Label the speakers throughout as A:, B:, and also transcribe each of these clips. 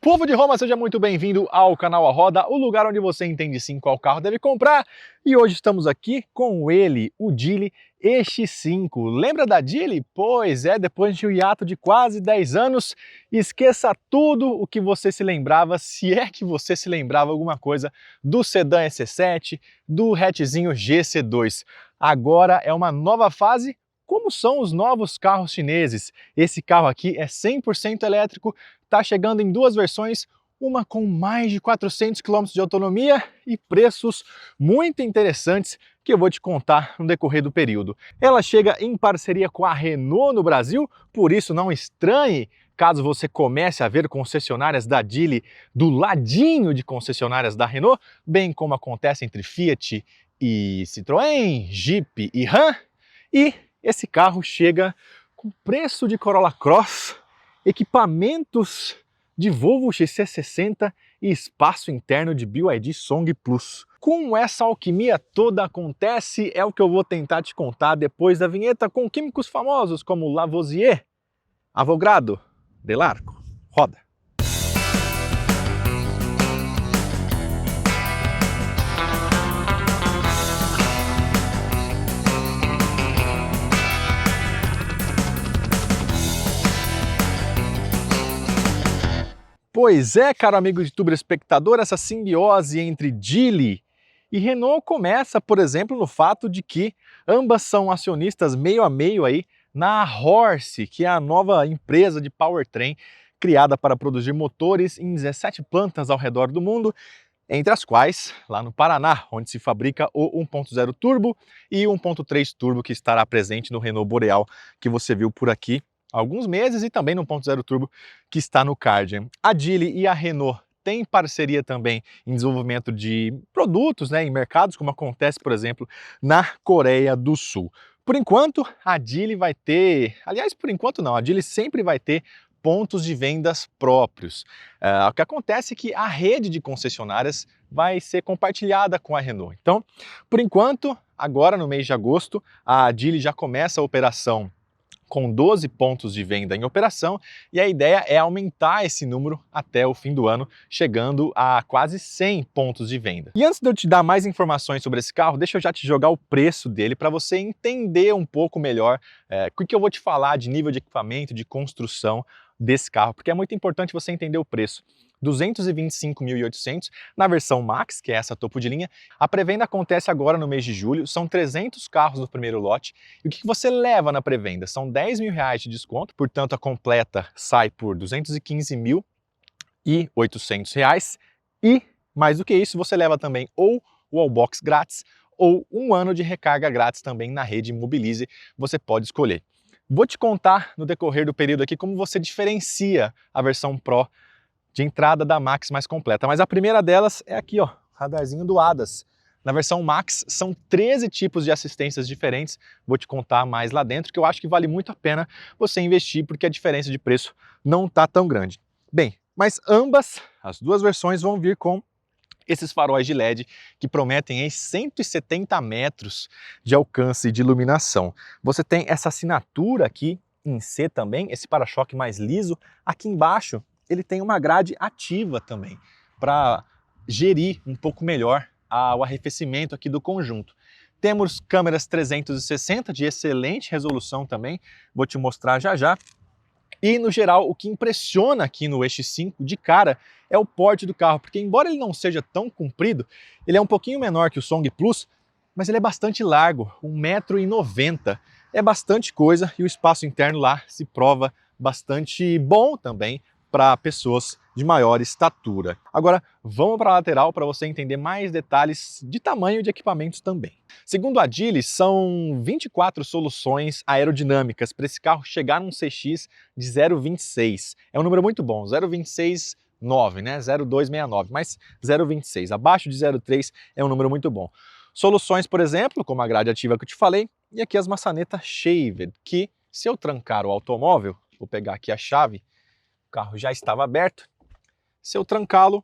A: Povo de Roma, seja muito bem-vindo ao canal A Roda, o lugar onde você entende sim qual carro deve comprar. E hoje estamos aqui com ele, o Geely EX5. Lembra da Geely? Pois é, depois de um hiato de quase 10 anos, esqueça tudo o que você se lembrava, se é que você se lembrava alguma coisa do sedã EC7, do hatchzinho GC2. Agora é uma nova fase. Como são os novos carros chineses? Esse carro aqui é 100% elétrico, está chegando em duas versões, uma com mais de 400 km de autonomia e preços muito interessantes que eu vou te contar no decorrer do período. Ela chega em parceria com a Renault no Brasil, por isso não estranhe caso você comece a ver concessionárias da Geely do ladinho de concessionárias da Renault, bem como acontece entre Fiat e Citroën, Jeep e Ram. E esse carro chega com preço de Corolla Cross, equipamentos de Volvo XC60 e espaço interno de BYD Song Plus. Como essa alquimia toda acontece é o que eu vou tentar te contar depois da vinheta com químicos famosos como Lavoisier, Avogadro, Delarco. Roda! Pois é, caro amigo youtuber espectador, essa simbiose entre Geely e Renault começa, por exemplo, no fato de que ambas são acionistas meio a meio aí na Horse, que é a nova empresa de powertrain criada para produzir motores em 17 plantas ao redor do mundo, entre as quais, lá no Paraná, onde se fabrica o 1.0 turbo e o 1.3 turbo que estará presente no Renault Boreal, que você viu por aqui há alguns meses, e também no 1.0 turbo que está no Kardian. A Geely e a Renault têm parceria também em desenvolvimento de produtos, em mercados, como acontece, por exemplo, na Coreia do Sul. Por enquanto, a Geely vai ter... Aliás, por enquanto não, a Geely sempre vai ter pontos de vendas próprios. O que acontece é que a rede de concessionárias vai ser compartilhada com a Renault. Então, por enquanto, agora no mês de agosto, a Geely já começa a operação com 12 pontos de venda em operação, e a ideia é aumentar esse número até o fim do ano, chegando a quase 100 pontos de venda. E antes de eu te dar mais informações sobre esse carro, deixa eu já te jogar o preço dele para você entender um pouco melhor o que eu vou te falar de nível de equipamento, de construção desse carro, porque é muito importante você entender o preço. 225.800 na versão Max, que é essa topo de linha. A pré-venda acontece agora no mês de julho, são 300 carros no primeiro lote. E o que você leva na pré-venda? São 10 mil reais de desconto, portanto a completa sai por 215.800 reais. E, mais do que isso, você leva também ou o Wallbox grátis ou um ano de recarga grátis também na rede Mobilize, você pode escolher. Vou te contar no decorrer do período aqui como você diferencia a versão Pro de entrada da Max mais completa, mas a primeira delas é aqui, ó, radarzinho do ADAS. Na versão Max são 13 tipos de assistências diferentes, vou te contar mais lá dentro, que eu acho que vale muito a pena você investir, porque a diferença de preço não está tão grande. Bem, mas ambas, as duas versões vão vir com esses faróis de LED que prometem aí 170 metros de alcance de iluminação. Você tem essa assinatura aqui em C também, esse para-choque mais liso. Aqui embaixo ele tem uma grade ativa também, para gerir um pouco melhor o arrefecimento aqui do conjunto. Temos câmeras 360 de excelente resolução também, vou te mostrar já já. E no geral, o que impressiona aqui no EX5 de cara é o porte do carro, porque embora ele não seja tão comprido, ele é um pouquinho menor que o Song Plus, mas ele é bastante largo, 1,90 m. É bastante coisa e o espaço interno lá se prova bastante bom também para pessoas de maior estatura. Agora, vamos para a lateral para você entender mais detalhes de tamanho de equipamentos também. Segundo a Geely, são 24 soluções aerodinâmicas para esse carro chegar num CX de 0,26. É um número muito bom, 0,269, né? 0,269, mas 0,26. Abaixo de 0,3 é um número muito bom. Soluções, por exemplo, como a grade ativa que eu te falei, e aqui as maçanetas Shaved, que se eu trancar o automóvel, vou pegar aqui a chave, o carro já estava aberto, se eu trancá-lo,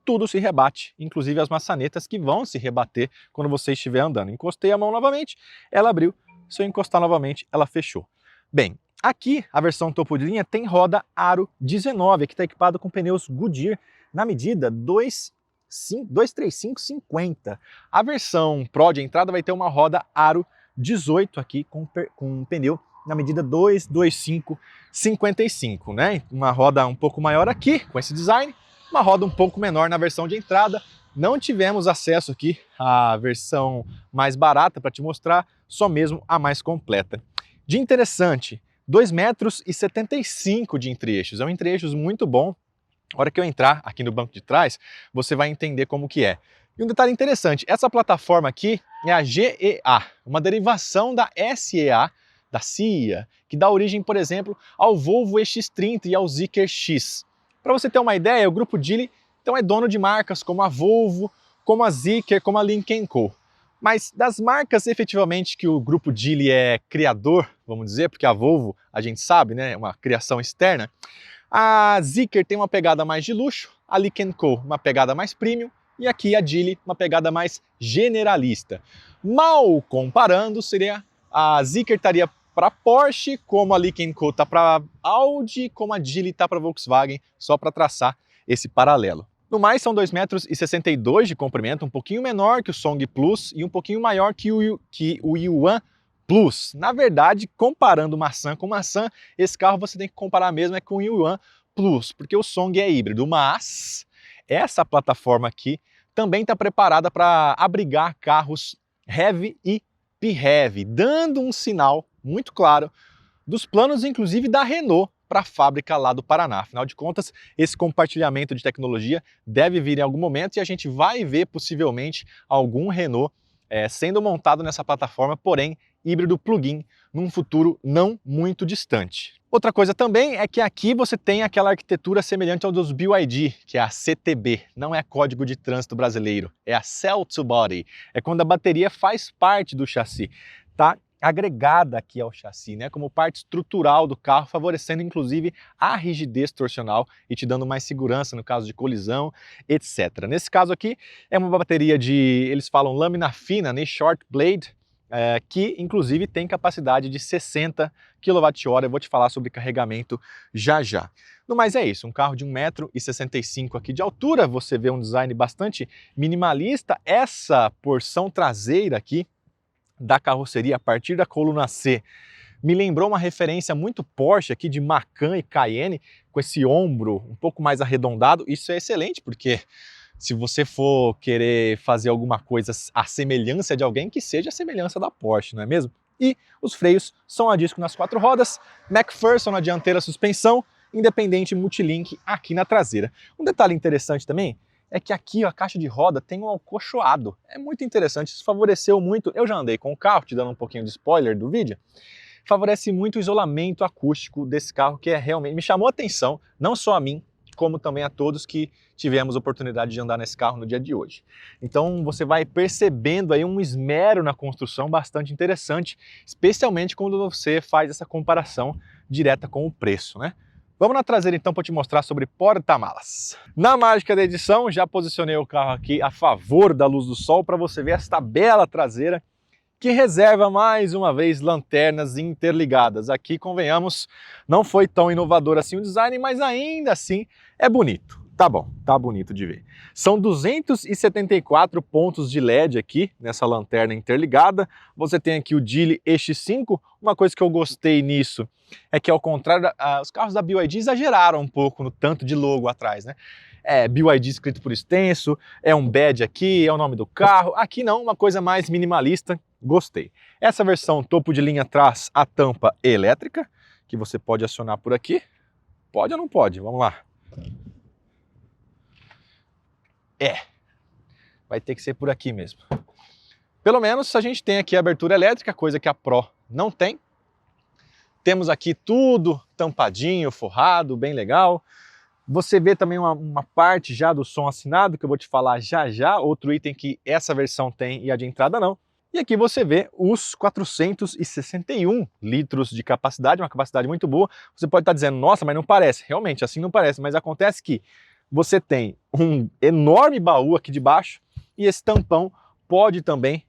A: tudo se rebate, inclusive as maçanetas que vão se rebater quando você estiver andando. Encostei a mão novamente, ela abriu, se eu encostar novamente, ela fechou. Bem, Aqui, a versão topo de linha tem roda aro 19, que está equipado com pneus Goodyear na medida 235/50. A versão Pro de entrada vai ter uma roda aro 18 aqui com um pneu na medida 225/55, né? Uma roda um pouco maior aqui com esse design, uma roda um pouco menor na versão de entrada. Não tivemos acesso aqui à versão mais barata para te mostrar, só mesmo a mais completa. De interessante, 2,75 metros de entre-eixos, é um entre-eixos muito bom. A hora que eu entrar aqui no banco de trás, você vai entender como que é. E um detalhe interessante, essa plataforma aqui é a GEA, uma derivação da SEA, da CIA, que dá origem, por exemplo, ao Volvo EX30 e ao Zeekr X. Para você ter uma ideia, o grupo Geely então é dono de marcas como a Volvo, como a Zeekr, como a Lynk & Co. Mas das marcas efetivamente que o grupo Geely é criador, vamos dizer, porque a Volvo, a gente sabe, né, é uma criação externa, a Zeekr tem uma pegada mais de luxo, a Lynk & Co uma pegada mais premium, e aqui a Geely uma pegada mais generalista. Mal comparando, seria a Zeekr estaria para Porsche, como a Lynk & Co está para Audi, como a Geely está para Volkswagen, só para traçar esse paralelo. No mais, são 2,62 metros de comprimento, um pouquinho menor que o Song Plus e um pouquinho maior que o Yuan Plus. Na verdade, comparando maçã com maçã, esse carro você tem que comparar mesmo com o Yuan Plus, porque o Song é híbrido, mas essa plataforma aqui também está preparada para abrigar carros heavy e PHEV, dando um sinal muito claro dos planos, inclusive, da Renault para a fábrica lá do Paraná. Afinal de contas, esse compartilhamento de tecnologia deve vir em algum momento e a gente vai ver possivelmente algum Renault sendo montado nessa plataforma, porém híbrido plug-in, num futuro não muito distante. Outra coisa também é que aqui você tem aquela arquitetura semelhante ao dos BYD, que é a CTB, não é Código de Trânsito Brasileiro, é a Cell to Body, é quando a bateria faz parte do chassi, tá agregada aqui ao chassi, né, como parte estrutural do carro, favorecendo inclusive a rigidez torsional e te dando mais segurança no caso de colisão, etc. Nesse caso aqui é uma bateria de, eles falam lâmina fina, né, short blade, que inclusive tem capacidade de 60 kWh, eu vou te falar sobre carregamento já já. No mais é isso, um carro de 1,65 m aqui de altura, você vê um design bastante minimalista, essa porção traseira aqui da carroceria a partir da coluna C me lembrou uma referência muito Porsche aqui de Macan e Cayenne, com esse ombro um pouco mais arredondado. Isso é excelente, porque se você for querer fazer alguma coisa à semelhança de alguém, que seja a semelhança da Porsche, não é mesmo? E os freios são a disco nas 4 rodas, McPherson na dianteira, suspensão, independente multilink aqui na traseira. Um detalhe interessante também é que aqui ó, a caixa de roda tem um acolchoado. É muito interessante, isso favoreceu muito. Eu já andei com o carro, te dando um pouquinho de spoiler do vídeo. Favorece muito o isolamento acústico desse carro, que é realmente me chamou a atenção, não só a mim, como também a todos que tivemos a oportunidade de andar nesse carro no dia de hoje. Então você vai percebendo aí um esmero na construção bastante interessante, especialmente quando você faz essa comparação direta com o preço, né? Vamos na traseira então para te mostrar sobre porta-malas. Na mágica da edição, já posicionei o carro aqui a favor da luz do sol para você ver esta bela traseira que reserva mais uma vez lanternas interligadas. Aqui, convenhamos, não foi tão inovador assim o design, mas ainda assim é bonito. Tá bom, tá bonito de ver. São 274 pontos de LED aqui nessa lanterna interligada. Você tem aqui o Geely EX5. Uma coisa que eu gostei nisso é que, ao contrário, os carros da BYD exageraram um pouco no tanto de logo atrás, né? É BYD escrito por extenso, é um badge aqui, é o nome do carro. Aqui não, uma coisa mais minimalista, gostei. Essa versão topo de linha traz a tampa elétrica, que você pode acionar por aqui. Pode ou não pode? Vamos lá. Vai ter que ser por aqui mesmo. Pelo menos a gente tem aqui a abertura elétrica, coisa que a Pro não tem. Temos aqui tudo tampadinho, forrado, bem legal. Você vê também uma parte já do som assinado, que eu vou te falar já já, outro item que essa versão tem e a de entrada não. E aqui você vê os 461 litros de capacidade, uma capacidade muito boa. Você pode estar dizendo, nossa, mas não parece. Realmente, assim não parece, mas acontece que você tem um enorme baú aqui de baixo e esse tampão pode também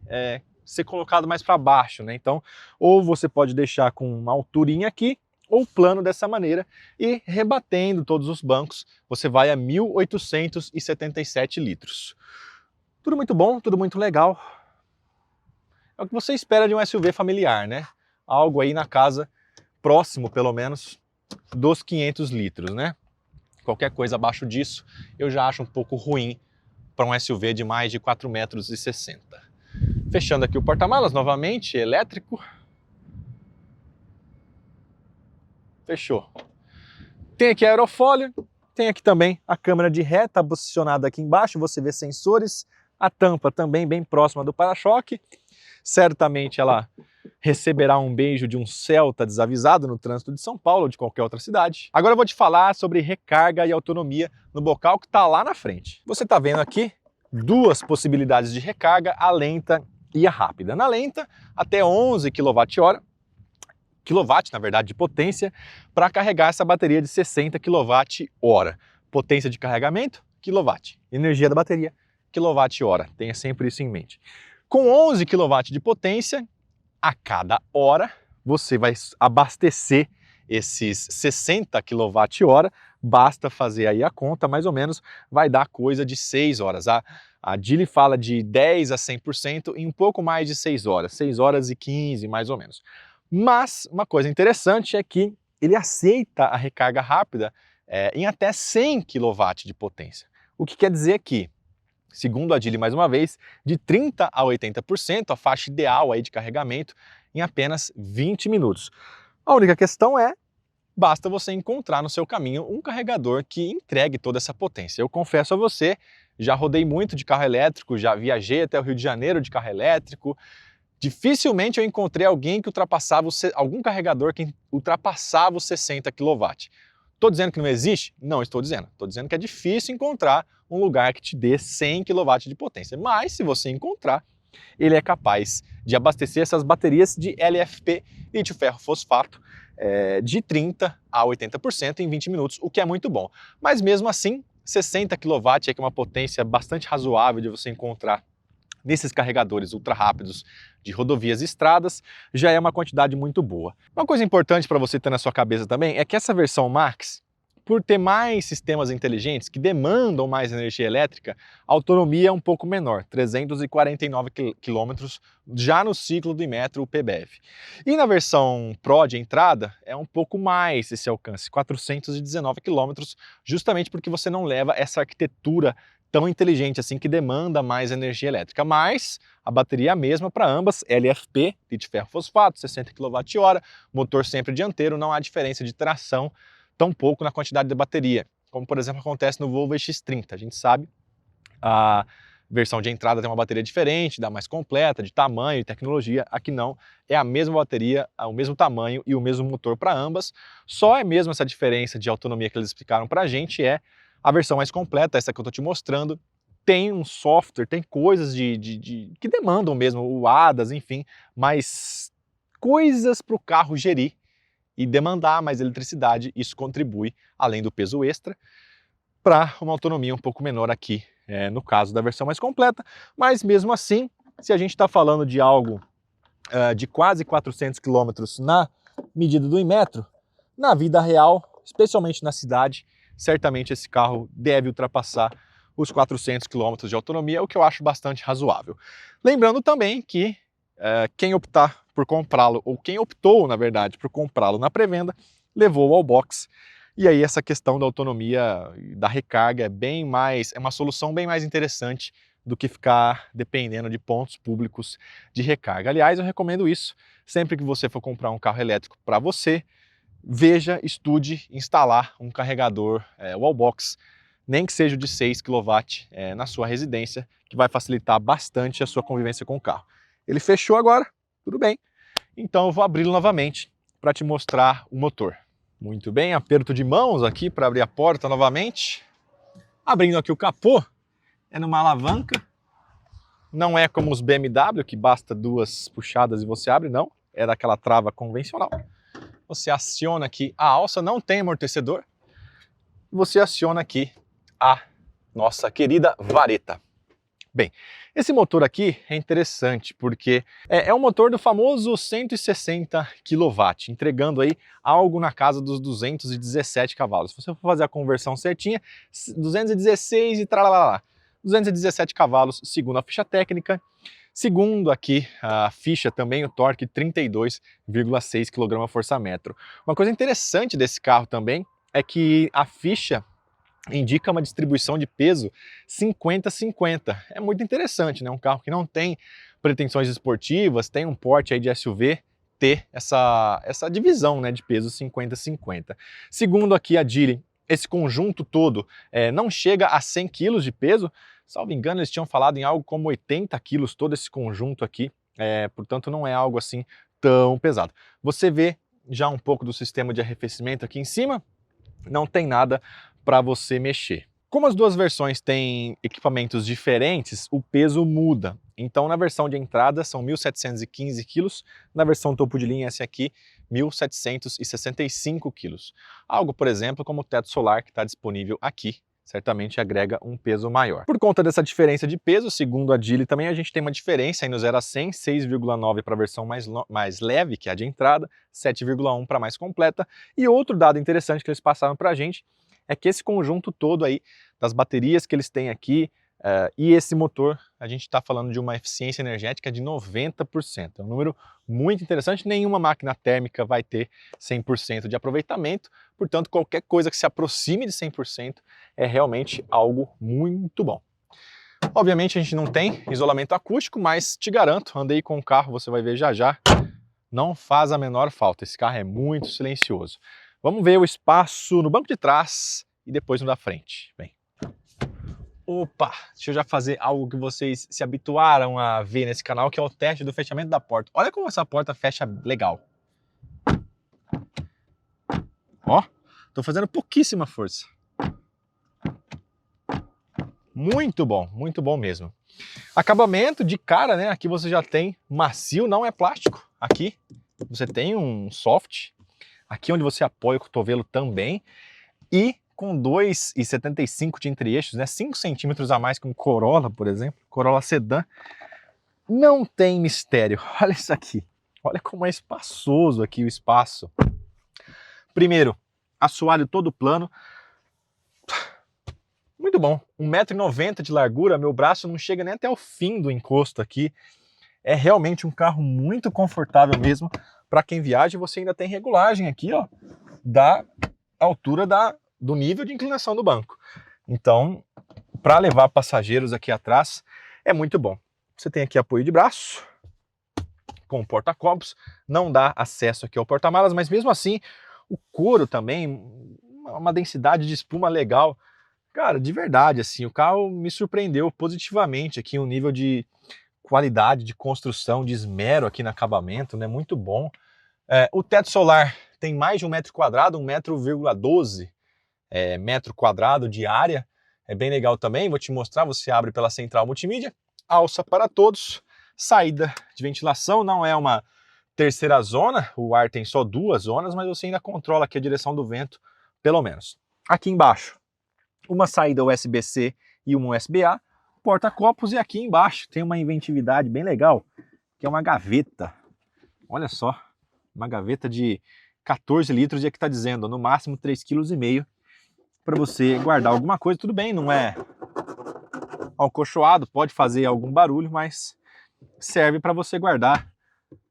A: ser colocado mais para baixo, né? Então, ou você pode deixar com uma alturinha aqui, ou plano dessa maneira, e rebatendo todos os bancos, você vai a 1.877 litros. Tudo muito bom, tudo muito legal. É o que você espera de um SUV familiar, né? Algo aí na casa, próximo pelo menos, dos 500 litros, né? Qualquer coisa abaixo disso, eu já acho um pouco ruim para um SUV de mais de 4,60 metros. Fechando aqui o porta-malas novamente, elétrico. Fechou. Tem aqui aerofólio, tem aqui também a câmera de ré, está posicionada aqui embaixo, você vê sensores, a tampa também bem próxima do para-choque. Certamente ela receberá um beijo de um Celta desavisado no trânsito de São Paulo ou de qualquer outra cidade. Agora eu vou te falar sobre recarga e autonomia no bocal que está lá na frente. Você está vendo aqui duas possibilidades de recarga, a lenta e a rápida. Na lenta, até 11 kWh, na verdade, de potência, para carregar essa bateria de 60 kWh. Potência de carregamento, quilowatt. Energia da bateria, quilowatt-hora. Tenha sempre isso em mente. Com 11 kW de potência, a cada hora você vai abastecer esses 60 kWh, basta fazer aí a conta, mais ou menos vai dar coisa de 6 horas. A Geely fala de 10 a 100% em um pouco mais de 6 horas, 6 horas e 15 mais ou menos. Mas uma coisa interessante é que ele aceita a recarga rápida em até 100 kW de potência. O que quer dizer que, segundo a Geely mais uma vez, de 30 a 80%, a faixa ideal aí de carregamento em apenas 20 minutos. A única questão é, basta você encontrar no seu caminho um carregador que entregue toda essa potência. Eu confesso a você, já rodei muito de carro elétrico, já viajei até o Rio de Janeiro de carro elétrico. Dificilmente eu encontrei alguém que algum carregador que ultrapassava os 60 kW. Estou dizendo que não existe? Não estou dizendo. Estou dizendo que é difícil encontrar um lugar que te dê 100 kW de potência. Mas se você encontrar, ele é capaz de abastecer essas baterias de LFP, lítio ferro fosfato, de 30 a 80% em 20 minutos, o que é muito bom. Mas mesmo assim, 60 kW é que é uma potência bastante razoável de você encontrar nesses carregadores ultra rápidos de rodovias e estradas, já é uma quantidade muito boa. Uma coisa importante para você ter na sua cabeça também é que essa versão Max, por ter mais sistemas inteligentes que demandam mais energia elétrica, a autonomia é um pouco menor, 349 km já no ciclo do Inmetro PBF. E na versão Pro de entrada é um pouco mais esse alcance, 419 km, justamente porque você não leva essa arquitetura tão inteligente assim que demanda mais energia elétrica, mas a bateria é a mesma para ambas, LFP, lítio ferro fosfato, 60 kWh, motor sempre dianteiro, não há diferença de tração, tampouco na quantidade de bateria, como por exemplo acontece no Volvo EX30. A gente sabe, a versão de entrada tem uma bateria diferente, dá mais completa, de tamanho e tecnologia, aqui não, é a mesma bateria, o mesmo tamanho e o mesmo motor para ambas, só é mesmo essa diferença de autonomia que eles explicaram para a gente a versão mais completa, essa que eu estou te mostrando, tem um software, tem coisas que demandam mesmo, o ADAS, enfim, mas coisas para o carro gerir e demandar mais eletricidade, isso contribui, além do peso extra, para uma autonomia um pouco menor aqui, no caso da versão mais completa, mas mesmo assim, se a gente está falando de algo de quase 400 km na medida do Inmetro, na vida real, especialmente na cidade, certamente esse carro deve ultrapassar os 400 km de autonomia, o que eu acho bastante razoável. Lembrando também que quem optar por comprá-lo, ou quem optou, na verdade, por comprá-lo na pré-venda, levou ao box. E aí essa questão da autonomia, da recarga é uma solução bem mais interessante do que ficar dependendo de pontos públicos de recarga. Aliás, eu recomendo isso sempre que você for comprar um carro elétrico para você, veja, estude instalar um carregador wallbox, nem que seja de 6 kW na sua residência, que vai facilitar bastante a sua convivência com o carro. Ele fechou agora, tudo bem, então eu vou abri-lo novamente para te mostrar o motor. Muito bem, aperto de mãos aqui para abrir a porta novamente. Abrindo aqui o capô, é numa alavanca, não é como os BMW, que basta 2 puxadas e você abre, não, é daquela trava convencional. Você aciona aqui a alça, não tem amortecedor, você aciona aqui a nossa querida vareta. Bem, esse motor aqui é interessante porque é um motor do famoso 160 kW, entregando aí algo na casa dos 217 cavalos. Se você for fazer a conversão certinha, 216 e tralalá. 217 cavalos, segundo a ficha técnica. Segundo aqui a ficha também, o torque 32,6 kgfm. Uma coisa interessante desse carro também é que a ficha indica uma distribuição de peso 50-50. É muito interessante, né? Um carro que não tem pretensões esportivas, tem um porte aí de SUV, ter essa divisão, né, de peso 50-50. Segundo aqui a Geely, esse conjunto todo não chega a 100 kg de peso. Salvo engano, eles tinham falado em algo como 80 kg todo esse conjunto aqui, portanto não é algo assim tão pesado. Você vê já um pouco do sistema de arrefecimento aqui em cima, não tem nada para você mexer. Como as duas versões têm equipamentos diferentes, o peso muda. Então na versão de entrada são 1.715 kg, na versão topo de linha essa aqui, 1.765 kg. Algo, por exemplo, como o teto solar que está disponível aqui, certamente agrega um peso maior. Por conta dessa diferença de peso, segundo a Geely também, a gente tem uma diferença aí no 0 a 100, 6,9 para a versão mais leve, que é a de entrada, 7,1 para a mais completa. E outro dado interessante que eles passaram para a gente é que esse conjunto todo aí, das baterias que eles têm aqui, e esse motor, a gente está falando de uma eficiência energética de 90%. É um número muito interessante, nenhuma máquina térmica vai ter 100% de aproveitamento, portanto qualquer coisa que se aproxime de 100% é realmente algo muito bom. Obviamente a gente não tem isolamento acústico, mas te garanto, andei com o carro, você vai ver já já, não faz a menor falta, esse carro é muito silencioso. Vamos ver o espaço no banco de trás e depois no da frente. Bem. Opa, deixa eu já fazer algo que vocês se habituaram a ver nesse canal, que é o teste do fechamento da porta. Olha como essa porta fecha legal. Ó, tô fazendo pouquíssima força. Muito bom mesmo. Acabamento de cara, né? Aqui você já tem macio, não é plástico. Aqui você tem um soft. Aqui onde você apoia o cotovelo também. E com 2,75 de entre-eixos, né? 5 centímetros a mais que um Corolla, por exemplo. Corolla Sedã. Não tem mistério. Olha isso aqui. Olha como é espaçoso aqui o espaço. Primeiro, assoalho todo plano. Muito bom. 1,90 m de largura. Meu braço não chega nem até o fim do encosto aqui. É realmente um carro muito confortável mesmo. Para quem viaja, você ainda tem regulagem aqui, ó, da altura do nível de inclinação do banco. Então, para levar passageiros aqui atrás, é muito bom. Você tem aqui apoio de braço, com porta-copos, não dá acesso aqui ao porta-malas, mas mesmo assim, o couro também, uma densidade de espuma legal. Cara, de verdade, assim, o carro me surpreendeu positivamente aqui, um nível de qualidade, de construção, de esmero aqui no acabamento, né? Muito bom. O teto solar tem mais de 1 metro quadrado, 1,12 metro quadrado de área. É bem legal também, vou te mostrar, você abre pela central multimídia, alça para todos, saída de ventilação, não é uma terceira zona, o ar tem só 2 zonas, mas você ainda controla aqui a direção do vento, pelo menos. Aqui embaixo, uma saída USB-C e uma USB-A, porta-copos, e aqui embaixo tem uma inventividade bem legal, que é uma gaveta. Olha só, uma gaveta de 14 litros e aqui está dizendo, no máximo 3,5 kg, para você guardar alguma coisa. Tudo bem, não é acolchoado, pode fazer algum barulho, mas serve para você guardar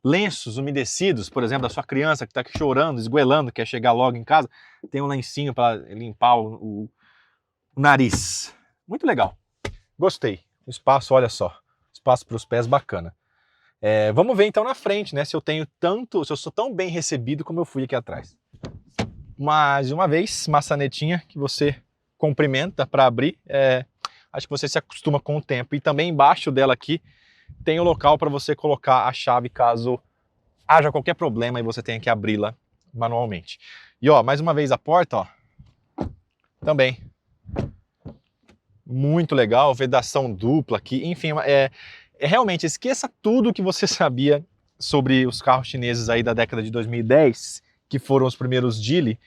A: lenços umedecidos, por exemplo, da sua criança que está chorando, esgoelando, quer chegar logo em casa, tem um lencinho para limpar o nariz. Muito legal. Gostei. O espaço, olha só, espaço para os pés bacana. Vamos ver então na frente, né, se eu sou tão bem recebido como eu fui aqui atrás. Mais uma vez, maçanetinha que você cumprimenta para abrir, acho que você se acostuma com o tempo. E também embaixo dela aqui tem o local para você colocar a chave caso haja qualquer problema e você tenha que abri-la manualmente. E ó, mais uma vez a porta, ó, também muito legal, vedação dupla aqui, enfim, realmente esqueça tudo que você sabia sobre os carros chineses aí da década de 2010, que foram os primeiros Geely,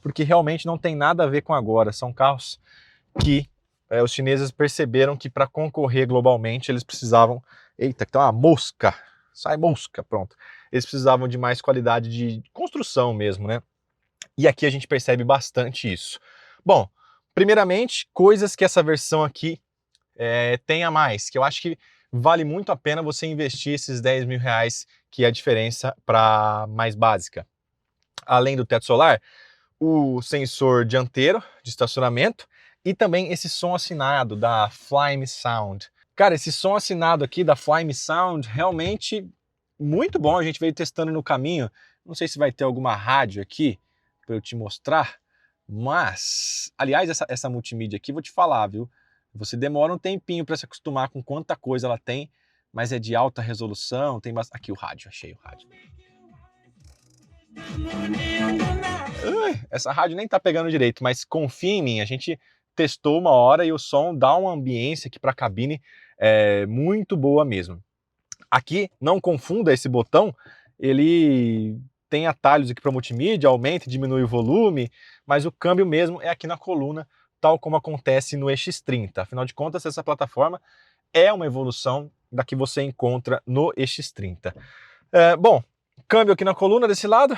A: porque realmente não tem nada a ver com agora, são carros que os chineses perceberam que para concorrer globalmente eles precisavam... Eita, que tem uma mosca! Sai mosca, pronto. Eles precisavam de mais qualidade de construção mesmo, né? E aqui a gente percebe bastante isso. Bom, primeiramente, coisas que essa versão aqui tem a mais, que eu acho que vale muito a pena você investir esses 10 mil reais, que é a diferença para mais básica. Além do teto solar, o sensor dianteiro de estacionamento e também esse som assinado da Flyme Sound. Cara, esse som assinado aqui da Flyme Sound realmente muito bom, a gente veio testando no caminho. Não sei se vai ter alguma rádio aqui para eu te mostrar, mas, aliás, essa multimídia aqui, vou te falar, viu? Você demora um tempinho para se acostumar com quanta coisa ela tem, mas é de alta resolução, tem bastante... Aqui o rádio, achei o rádio. Essa rádio nem tá pegando direito, mas confia em mim, a gente testou uma hora e o som dá uma ambiência aqui para a cabine muito boa mesmo. Aqui, não confunda esse botão, ele tem atalhos aqui para multimídia, aumenta e diminui o volume, mas o câmbio mesmo é aqui na coluna, tal como acontece no EX30. Afinal de contas, essa plataforma é uma evolução da que você encontra no EX30. Bom, câmbio aqui na coluna desse lado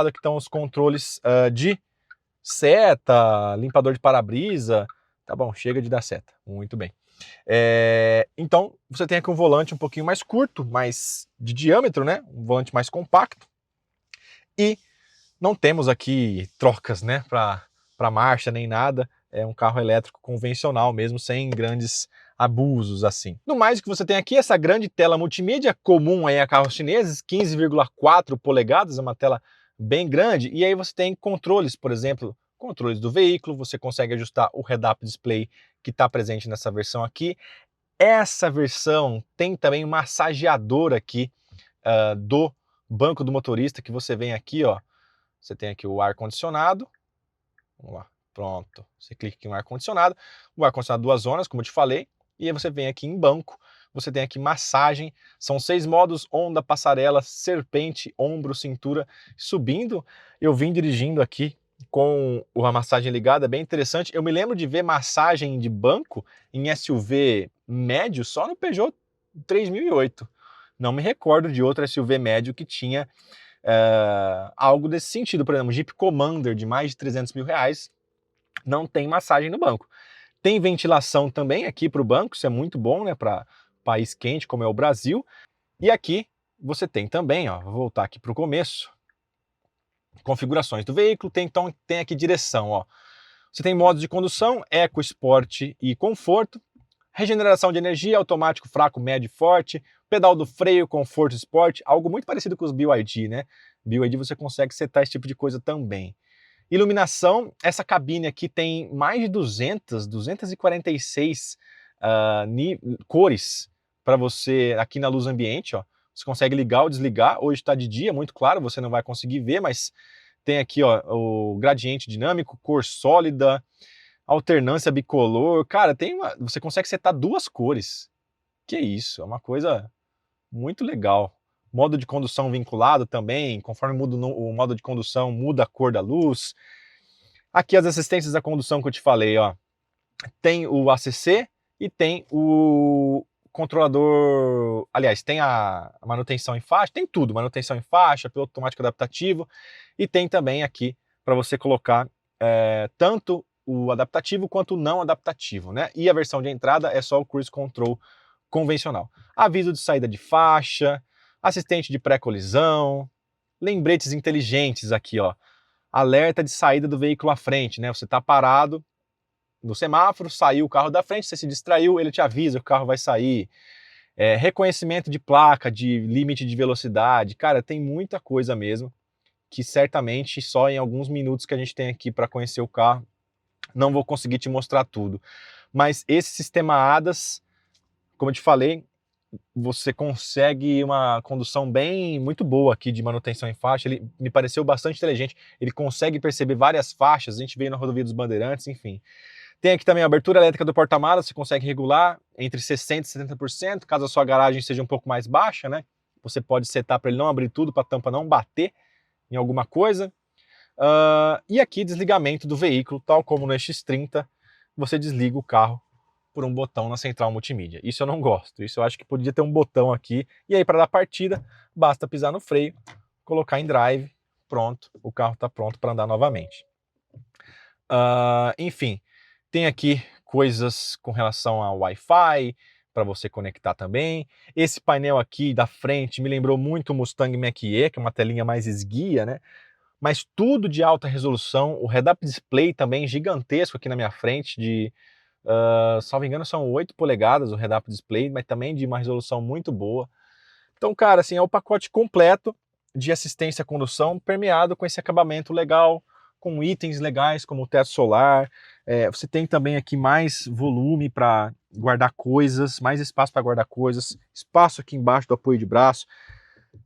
A: aqui estão os controles de seta, limpador de para-brisa. Tá bom, chega de dar seta, muito bem. Então, você tem aqui um volante um pouquinho mais curto, mais de diâmetro, né? Um volante mais compacto. E não temos aqui trocas, né, para marcha nem nada. É um carro elétrico convencional mesmo, sem grandes abusos assim. No mais, o que você tem aqui é essa grande tela multimídia, comum aí a carros chineses, 15,4 polegadas, é uma tela bem grande. E aí você tem controles, por exemplo, controles do veículo, você consegue ajustar o head-up display que está presente nessa versão aqui. Essa versão tem também um massageador aqui do banco do motorista, que você vem aqui, ó. Você tem aqui o ar-condicionado. Vamos lá, pronto. Você clica aqui no ar-condicionado. O ar-condicionado 2 zonas, como eu te falei. E aí você vem aqui em banco. Você tem aqui massagem. São 6 modos: onda, passarela, serpente, ombro, cintura. Subindo, eu vim dirigindo aqui com a massagem ligada, bem interessante. Eu me lembro de ver massagem de banco em SUV médio só no Peugeot 3008. Não me recordo de outro SUV médio que tinha algo desse sentido. Por exemplo, Jeep Commander de mais de 300 mil reais não tem massagem no banco. Tem ventilação também aqui para o banco, isso é muito bom, né, para país quente como é o Brasil. E aqui você tem também, ó, vou voltar aqui para o começo, configurações do veículo, então tem aqui direção, ó. Você tem modos de condução, Eco, Sport e Conforto, regeneração de energia, automático, fraco, médio e forte, pedal do freio, conforto, Sport, algo muito parecido com os BYD, né? BYD você consegue setar esse tipo de coisa também. Iluminação, essa cabine aqui tem mais de 246 cores para você aqui na luz ambiente, ó. Você consegue ligar ou desligar. Hoje está de dia, muito claro, você não vai conseguir ver, mas tem aqui, ó, o gradiente dinâmico, cor sólida, alternância bicolor. Cara, você consegue setar 2 cores. Que isso, é uma coisa muito legal. Modo de condução vinculado também, conforme muda o modo de condução, muda a cor da luz. Aqui as assistências da condução que eu te falei, ó. Tem o ACC e tem o controlador, aliás, tem a manutenção em faixa, tem tudo, manutenção em faixa, piloto automático adaptativo, e tem também aqui para você colocar tanto o adaptativo quanto o não adaptativo, né? E a versão de entrada é só o Cruise Control convencional. Aviso de saída de faixa, assistente de pré-colisão, lembretes inteligentes aqui, ó. Alerta de saída do veículo à frente, né? Você está parado no semáforo, saiu o carro da frente, você se distraiu, ele te avisa que o carro vai sair. Reconhecimento de placa, de limite de velocidade. Cara, tem muita coisa mesmo que certamente só em alguns minutos que a gente tem aqui para conhecer o carro, não vou conseguir te mostrar tudo. Mas esse sistema ADAS, como eu te falei, você consegue uma condução muito boa aqui de manutenção em faixa. Ele me pareceu bastante inteligente, ele consegue perceber várias faixas, a gente veio na rodovia dos Bandeirantes, enfim. Tem aqui também a abertura elétrica do porta-malas, você consegue regular entre 60% e 70%, caso a sua garagem seja um pouco mais baixa, né? Você pode setar para ele não abrir tudo, para a tampa não bater em alguma coisa. E aqui desligamento do veículo, tal como no EX30, você desliga o carro por um botão na central multimídia. Isso eu não gosto, isso eu acho que podia ter um botão aqui, e aí para dar partida, basta pisar no freio, colocar em drive, pronto, o carro está pronto para andar novamente. Enfim, tem aqui coisas com relação ao Wi-Fi, para você conectar também. Esse painel aqui da frente me lembrou muito o Mustang Mach-E, que é uma telinha mais esguia, né? Mas tudo de alta resolução, o head-up display também gigantesco aqui na minha frente, de, salvo engano, são 8 polegadas o head-up display, mas também de uma resolução muito boa. Então, cara, assim, é o pacote completo de assistência à condução, permeado com esse acabamento legal, com itens legais como o teto solar. Você tem também aqui mais volume para guardar coisas, mais espaço para guardar coisas, espaço aqui embaixo do apoio de braço.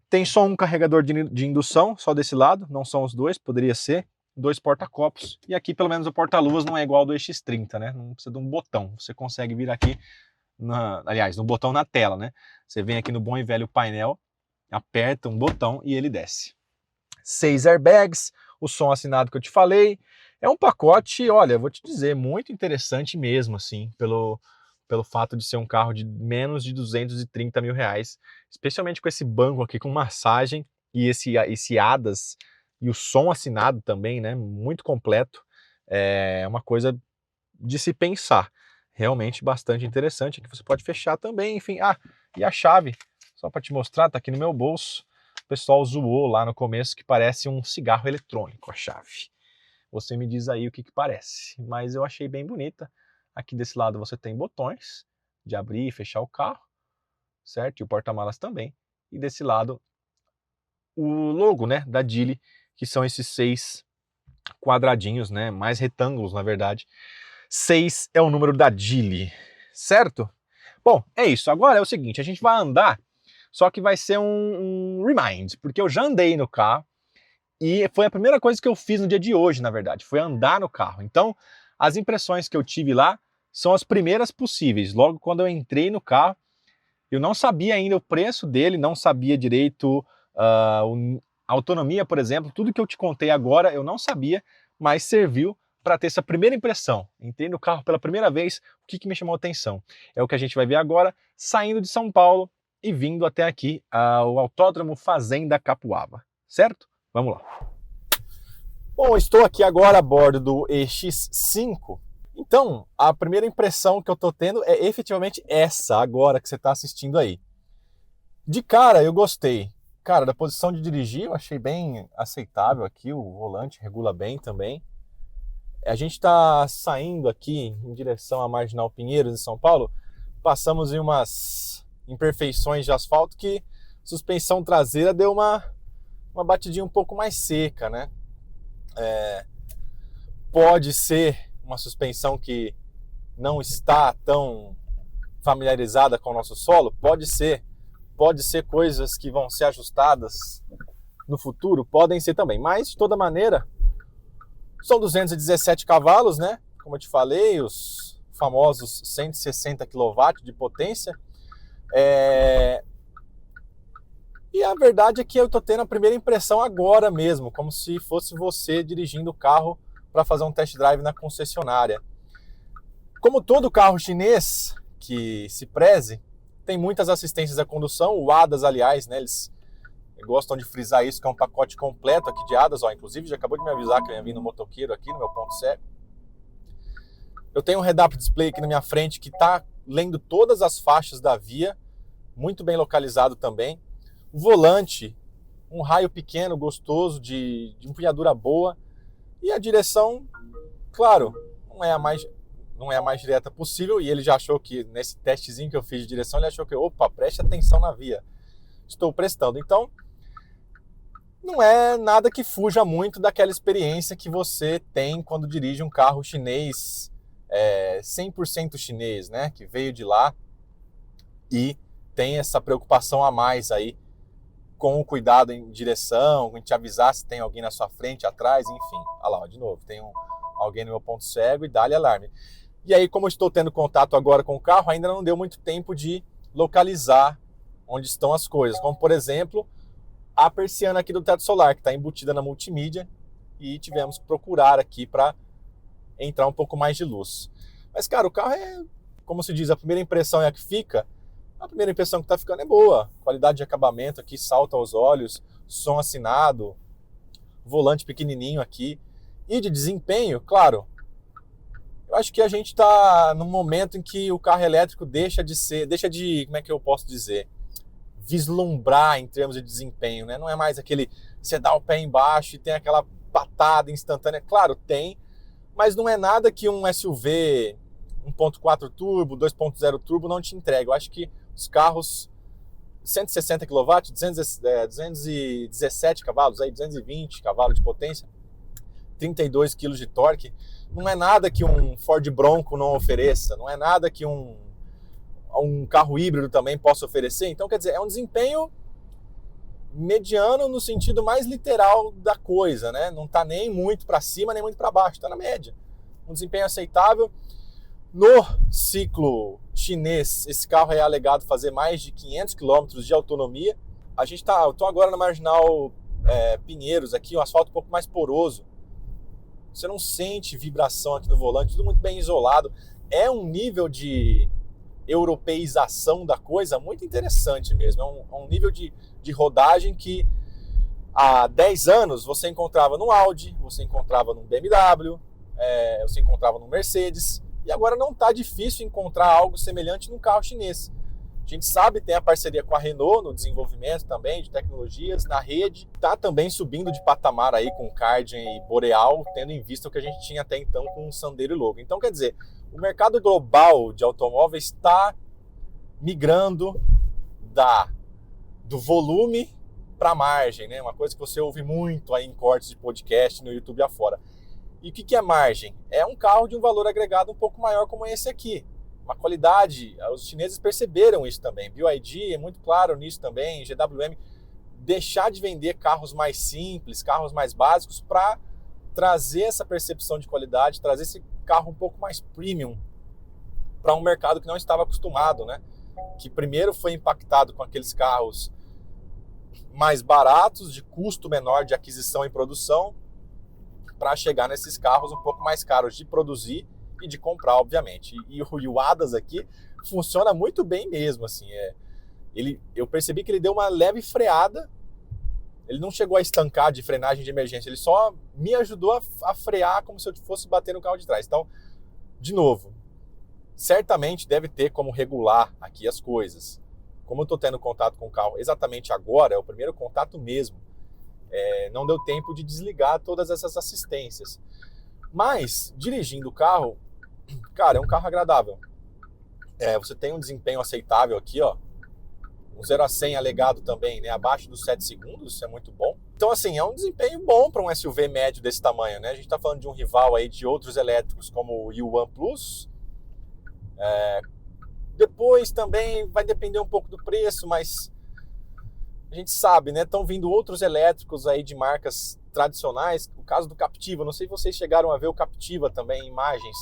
A: Tem só um carregador de indução, só desse lado, não são os dois, poderia ser. 2 porta-copos, e aqui pelo menos o porta-luvas não é igual ao do EX30, né? Não precisa de um botão, você consegue vir aqui, no botão na tela, né? Você vem aqui no bom e velho painel, aperta um botão e ele desce. 6 airbags, o som assinado que eu te falei. É um pacote, olha, vou te dizer, muito interessante mesmo, assim, pelo fato de ser um carro de menos de 230 mil reais, especialmente com esse banco aqui com massagem e esse ADAS e o som assinado também, né, muito completo. É uma coisa de se pensar, realmente bastante interessante, que você pode fechar também, enfim. E a chave, só para te mostrar, tá aqui no meu bolso. O pessoal zoou lá no começo que parece um cigarro eletrônico a chave. Você me diz aí o que parece, mas eu achei bem bonita. Aqui desse lado você tem botões de abrir e fechar o carro, certo? E o porta-malas também. E desse lado o logo, né, da Geely, que são esses 6 quadradinhos, né, mais retângulos na verdade. 6 é o número da Geely, certo? Bom, é isso. Agora é o seguinte, a gente vai andar, só que vai ser um remind, porque eu já andei no carro e foi a primeira coisa que eu fiz no dia de hoje, na verdade, foi andar no carro. Então, as impressões que eu tive lá são as primeiras possíveis. Logo quando eu entrei no carro, eu não sabia ainda o preço dele, não sabia direito a autonomia, por exemplo. Tudo que eu te contei agora eu não sabia, mas serviu para ter essa primeira impressão. Entrei no carro pela primeira vez, o que me chamou a atenção? É o que a gente vai ver agora, saindo de São Paulo e vindo até aqui ao Autódromo Fazenda Capuava, certo? Vamos lá. Bom, estou aqui agora a bordo do EX5. Então, a primeira impressão que eu estou tendo é efetivamente essa, agora que você está assistindo aí. De cara, eu gostei. Cara, da posição de dirigir, eu achei bem aceitável aqui, o volante regula bem também. A gente está saindo aqui em direção à Marginal Pinheiros, em São Paulo. Passamos em umas imperfeições de asfalto que a suspensão traseira deu uma batidinha um pouco mais seca, né? Pode ser uma suspensão que não está tão familiarizada com o nosso solo, pode ser coisas que vão ser ajustadas no futuro, podem ser também, mas de toda maneira são 217 cavalos, né? Como eu te falei, os famosos 160 kW de potência. E a verdade é que eu tô tendo a primeira impressão agora mesmo, como se fosse você dirigindo o carro para fazer um test drive na concessionária. Como todo carro chinês que se preze, tem muitas assistências à condução, o ADAS, aliás, né, eles gostam de frisar isso, que é um pacote completo aqui de ADAS, ó, inclusive já acabou de me avisar que eu ia vir no motoqueiro aqui, no meu ponto cego. Eu tenho um head-up display aqui na minha frente que está lendo todas as faixas da via, muito bem localizado também. O volante, um raio pequeno, gostoso, de empunhadura boa. E a direção, claro, não é a mais direta possível. E ele já achou que, nesse testezinho que eu fiz de direção, ele achou que, opa, preste atenção na via. Estou prestando. Então, não é nada que fuja muito daquela experiência que você tem quando dirige um carro chinês, 100% chinês, né? Que veio de lá e tem essa preocupação a mais aí com o cuidado em direção, em te avisar se tem alguém na sua frente, atrás, enfim. Olha lá, de novo, tem alguém no meu ponto cego e dá-lhe alarme. E aí, como eu estou tendo contato agora com o carro, ainda não deu muito tempo de localizar onde estão as coisas. Como, por exemplo, a persiana aqui do teto solar, que está embutida na multimídia, e tivemos que procurar aqui para entrar um pouco mais de luz. Mas, cara, o carro é como se diz, a primeira impressão é a que fica. A primeira impressão que está ficando é boa. Qualidade de acabamento aqui salta aos olhos, som assinado, volante pequenininho aqui. E de desempenho, claro, eu acho que a gente está num momento em que o carro elétrico deixa de, como é que eu posso dizer, vislumbrar em termos de desempenho, né? Não é mais aquele, você dá o pé embaixo e tem aquela patada instantânea. Claro, tem, mas não é nada que um SUV 1.4 turbo, 2.0 turbo não te entrega. Eu acho que os carros 160 kW, 217 cavalos, aí 220 cavalos de potência, 32 kg de torque, não é nada que um Ford Bronco não ofereça, não é nada que um carro híbrido também possa oferecer. Então, quer dizer, é um desempenho mediano no sentido mais literal da coisa, né? Não está nem muito para cima, nem muito para baixo, está na média. Um desempenho aceitável. No ciclo chinês, esse carro é alegado fazer mais de 500 km de autonomia. Eu estou agora na Marginal Pinheiros, aqui, um asfalto um pouco mais poroso. Você não sente vibração aqui no volante, tudo muito bem isolado. É um nível de europeização da coisa muito interessante mesmo. É um nível de rodagem que há 10 anos você encontrava no Audi, você encontrava no BMW, você encontrava no Mercedes. E agora não está difícil encontrar algo semelhante num carro chinês. A gente sabe, tem a parceria com a Renault no desenvolvimento também de tecnologias, na rede. Está também subindo de patamar aí com o Kardian e Boreal, tendo em vista o que a gente tinha até então com o Sandero e Logan. Então, quer dizer, o mercado global de automóveis está migrando do volume para a margem, né? Uma coisa que você ouve muito aí em cortes de podcast no YouTube afora. E o que é margem? É um carro de um valor agregado um pouco maior como esse aqui. Uma qualidade, os chineses perceberam isso também. BYD é muito claro nisso também, GWM. Deixar de vender carros mais simples, carros mais básicos, para trazer essa percepção de qualidade, trazer esse carro um pouco mais premium para um mercado que não estava acostumado, né? Que primeiro foi impactado com aqueles carros mais baratos, de custo menor de aquisição e produção, para chegar nesses carros um pouco mais caros de produzir e de comprar, obviamente. E o Adas aqui funciona muito bem mesmo, assim. Eu percebi que ele deu uma leve freada, ele não chegou a estancar de frenagem de emergência, ele só me ajudou a frear como se eu fosse bater no carro de trás. Então, de novo, certamente deve ter como regular aqui as coisas. Como eu estou tendo contato com o carro exatamente agora, é o primeiro contato mesmo, não deu tempo de desligar todas essas assistências. Mas, dirigindo o carro, cara, é um carro agradável. Você tem um desempenho aceitável aqui, ó. Um 0 a 100 alegado também, né? Abaixo dos 7 segundos, isso é muito bom. Então, assim, é um desempenho bom para um SUV médio desse tamanho, né? A gente está falando de um rival aí de outros elétricos como o Yuan Plus. Depois também vai depender um pouco do preço, mas a gente sabe, né? Estão vindo outros elétricos aí de marcas tradicionais. O caso do Captiva, não sei se vocês chegaram a ver o Captiva também, imagens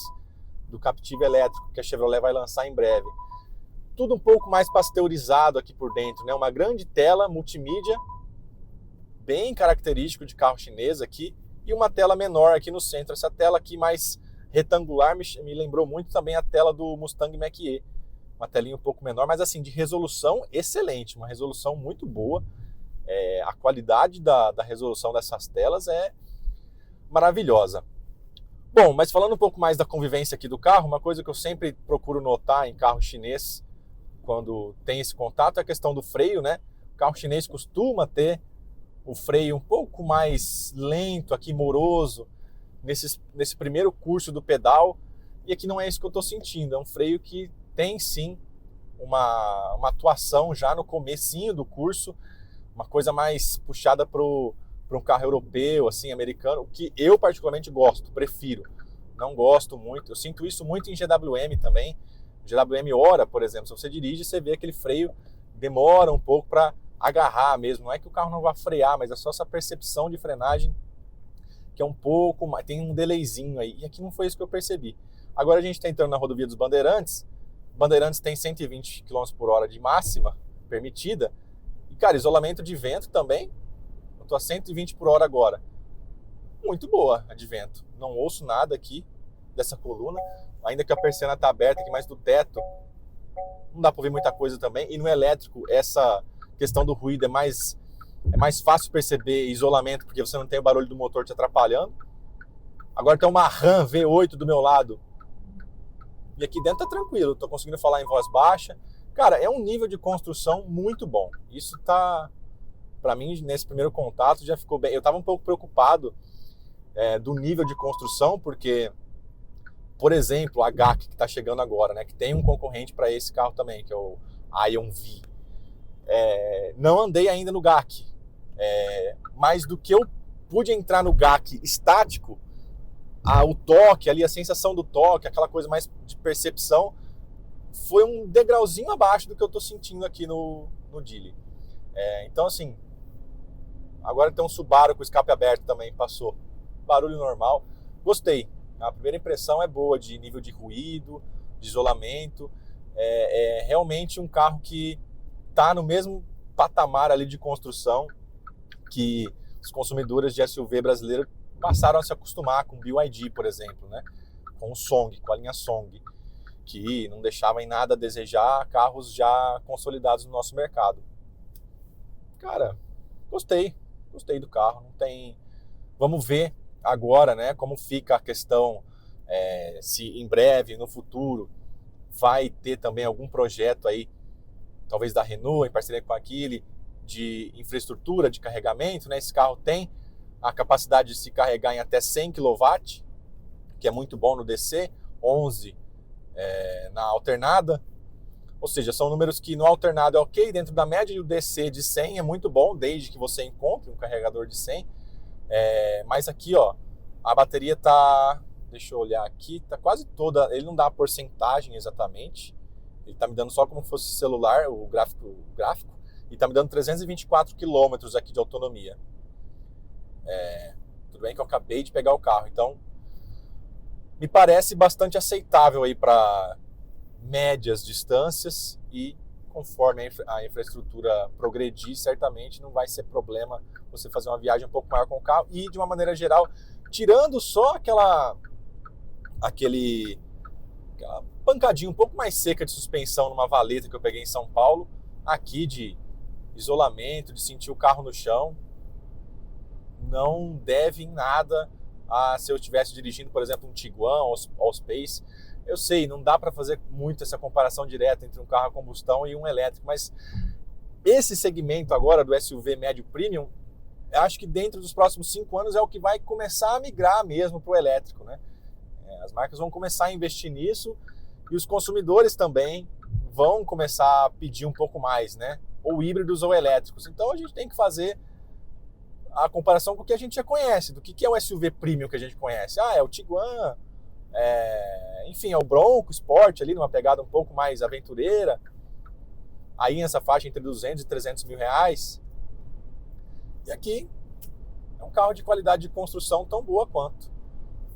A: do Captiva elétrico que a Chevrolet vai lançar em breve. Tudo um pouco mais pasteurizado aqui por dentro, né? Uma grande tela multimídia, bem característico de carro chinês aqui, e uma tela menor aqui no centro. Essa tela aqui mais retangular me lembrou muito também a tela do Mustang Mach-E. Uma telinha um pouco menor, mas assim, de resolução excelente, uma resolução muito boa. A qualidade da resolução dessas telas é maravilhosa. Bom, mas falando um pouco mais da convivência aqui do carro, uma coisa que eu sempre procuro notar em carro chinês, quando tem esse contato, é a questão do freio, né? O carro chinês costuma ter o freio um pouco mais lento, aqui moroso, nesse primeiro curso do pedal, e aqui não é isso que eu estou sentindo, é um freio que tem sim uma atuação já no comecinho do curso, uma coisa mais puxada para um carro europeu, assim, americano, que eu particularmente gosto, prefiro. Não gosto muito, eu sinto isso muito em GWM também. GWM Ora, por exemplo, se você dirige, você vê aquele freio demora um pouco para agarrar mesmo. Não é que o carro não vai frear, mas é só essa percepção de frenagem que é um pouco mais, tem um delayzinho aí. E aqui não foi isso que eu percebi. Agora a gente está entrando na rodovia dos Bandeirantes. Bandeirantes tem 120 km por hora de máxima permitida. E, cara, isolamento de vento também. Eu tô a 120 por hora agora. Muito boa a de vento. Não ouço nada aqui. dessa coluna, ainda que a persiana está aberta aqui, mas do teto não dá para ouvir muita coisa também. E no elétrico, essa questão do ruído é mais fácil perceber isolamento, porque você não tem o barulho do motor te atrapalhando. Agora tem uma Ram V8 do meu lado, e aqui dentro tá tranquilo, tô conseguindo falar em voz baixa. Cara, é um nível de construção muito bom. Isso tá, para mim, nesse primeiro contato já ficou bem. Eu tava um pouco preocupado do nível de construção, porque, por exemplo, a GAC que está chegando agora, né, que tem um concorrente para esse carro também, que é o Ion V. Não andei ainda no GAC, mas do que eu pude entrar no GAC estático, o toque ali, a sensação do toque, aquela coisa mais de percepção, foi um degrauzinho abaixo do que eu estou sentindo aqui no Geely. Então, assim, agora tem um Subaru com escape aberto também, passou. Barulho normal. Gostei. A primeira impressão é boa de nível de ruído, de isolamento. É realmente um carro que está no mesmo patamar ali de construção que os consumidores de SUV brasileiros passaram a se acostumar com o BYD, por exemplo, né? Com o Song, com a linha Song, que não deixava em nada a desejar, carros já consolidados no nosso mercado. Cara, gostei do carro. Não tem... Vamos ver agora, né, como fica a questão, se em breve, no futuro, vai ter também algum projeto aí, talvez da Renault, em parceria com a Geely, de infraestrutura de carregamento, né? Esse carro tem a capacidade de se carregar em até 100 kW, que é muito bom no DC, 11 na alternada. Ou seja, são números que no alternado é ok, dentro da média, e o DC de 100 é muito bom, desde que você encontre um carregador de 100. Mas aqui, ó, a bateria tá, deixa eu olhar aqui, tá quase toda, ele não dá a porcentagem exatamente, ele tá me dando só como se fosse celular, o gráfico, e tá me dando 324 km aqui de autonomia. Tudo bem que eu acabei de pegar o carro, então me parece bastante aceitável aí para médias distâncias, e conforme a infraestrutura progredir, certamente não vai ser problema você fazer uma viagem um pouco maior com o carro. E de uma maneira geral, tirando só aquela pancadinha um pouco mais seca de suspensão numa valeta que eu peguei em São Paulo, aqui de isolamento, de sentir o carro no chão, não deve em nada a se eu estivesse dirigindo, por exemplo, um Tiguan ou Space. Eu sei, não dá para fazer muito essa comparação direta entre um carro a combustão e um elétrico, mas esse segmento agora do SUV médio premium, eu acho que dentro dos próximos 5 anos é o que vai começar a migrar mesmo para o elétrico, né? As marcas vão começar a investir nisso, e os consumidores também vão começar a pedir um pouco mais, né? Ou híbridos ou elétricos. Então a gente tem que fazer a comparação com o que a gente já conhece, do que é o SUV premium que a gente conhece. É o Tiguan, enfim, é o Bronco Sport ali, numa pegada um pouco mais aventureira, aí nessa faixa entre 200 e 300 mil reais. E aqui é um carro de qualidade de construção tão boa quanto.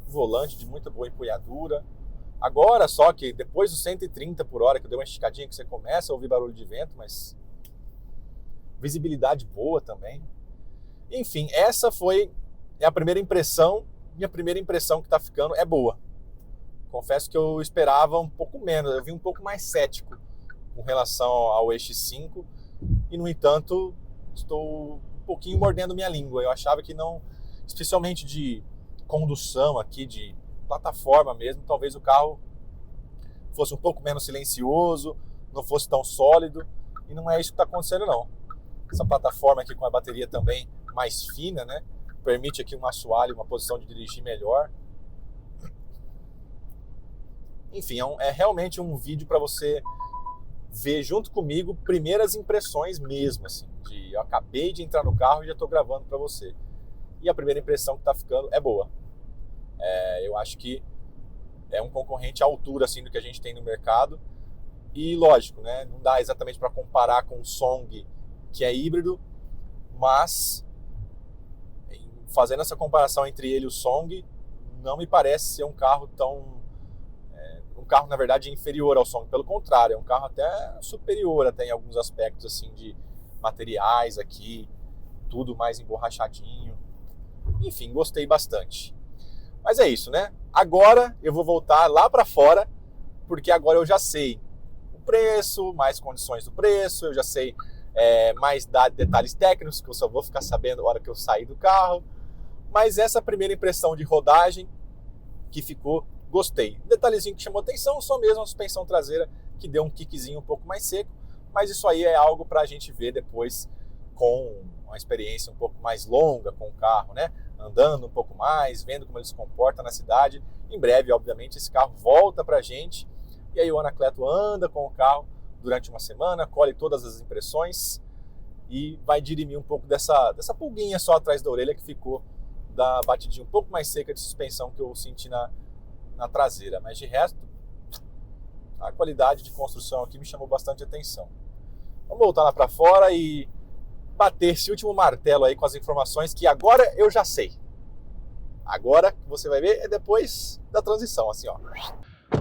A: Volante de muita boa empunhadura. Agora só que depois dos 130 por hora, que eu dei uma esticadinha, que você começa a ouvir barulho de vento, mas visibilidade boa também. Enfim, essa foi a primeira impressão, e a primeira impressão que está ficando é boa. Confesso que eu esperava um pouco menos, eu vim um pouco mais cético com relação ao EX5, e no entanto estou um pouquinho mordendo minha língua. Eu achava que não, especialmente de condução aqui, de plataforma mesmo, talvez o carro fosse um pouco menos silencioso, não fosse tão sólido, e não é isso que está acontecendo não. Essa plataforma aqui com a bateria também mais fina, né, permite aqui um assoalho, uma posição de dirigir melhor. Enfim, é realmente um vídeo para você ver junto comigo primeiras impressões mesmo, assim, eu acabei de entrar no carro e já estou gravando para você. E a primeira impressão que está ficando é boa. Eu acho que é um concorrente à altura assim do que a gente tem no mercado. E lógico, né, não dá exatamente para comparar com o Song, que é híbrido, mas fazendo essa comparação entre ele e o Song, não me parece ser um carro tão... um carro, na verdade, inferior ao Song. Pelo contrário, é um carro até superior até em alguns aspectos assim de materiais aqui, tudo mais emborrachadinho. Enfim, gostei bastante. Mas é isso, né? Agora eu vou voltar lá para fora, porque agora eu já sei o preço, mais condições do preço, eu já sei mais detalhes técnicos que eu só vou ficar sabendo na hora que eu sair do carro. Mas essa primeira impressão de rodagem que ficou, gostei. Detalhezinho que chamou atenção, só mesmo a suspensão traseira que deu um kickzinho um pouco mais seco, mas isso aí é algo para a gente ver depois com uma experiência um pouco mais longa com o carro, né? Andando um pouco mais, vendo como ele se comporta na cidade. Em breve, obviamente, esse carro volta para a gente e aí o Anacleto anda com o carro durante uma semana, colhe todas as impressões e vai dirimir um pouco dessa pulguinha só atrás da orelha que ficou da batidinha um pouco mais seca de suspensão que eu senti na traseira. Mas de resto, a qualidade de construção aqui me chamou bastante atenção. Vamos voltar lá para fora e bater esse último martelo aí com as informações que agora eu já sei. Agora você vai ver é depois da transição, assim, ó.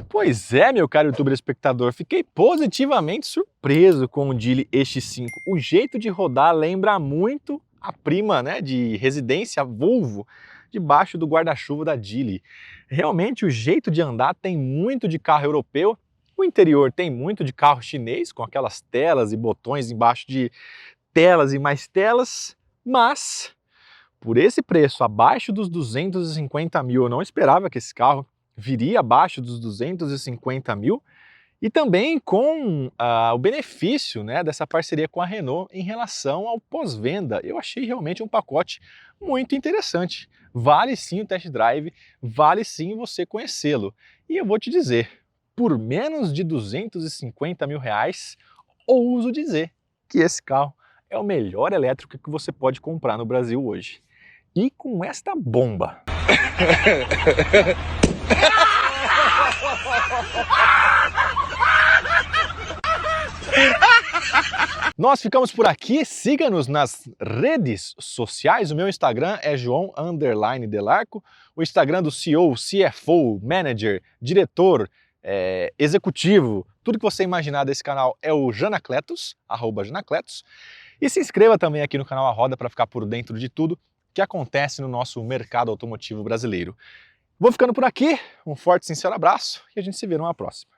A: Pois é, meu caro youtuber espectador, fiquei positivamente surpreso com o Geely EX5. O jeito de rodar lembra muito a prima, né, de residência Volvo, debaixo do guarda-chuva da Geely. Realmente o jeito de andar tem muito de carro europeu, o interior tem muito de carro chinês, com aquelas telas e botões embaixo de telas e mais telas, mas por esse preço, abaixo dos 250 mil, eu não esperava que esse carro viria abaixo dos 250 mil, e também com o benefício, né, dessa parceria com a Renault em relação ao pós-venda. Eu achei realmente um pacote muito interessante. Vale sim o test drive, vale sim você conhecê-lo. E eu vou te dizer, por menos de 250 mil reais, ouso dizer que esse carro é o melhor elétrico que você pode comprar no Brasil hoje. E com esta bomba. Nós ficamos por aqui, siga-nos nas redes sociais, o meu Instagram é João_Delarco, o Instagram do CEO, CFO, Manager, Diretor, Executivo, tudo que você imaginar desse canal é o Janacletos, @Janacletos, e se inscreva também aqui no canal A Roda para ficar por dentro de tudo que acontece no nosso mercado automotivo brasileiro. Vou ficando por aqui, um forte e sincero abraço e a gente se vê numa próxima.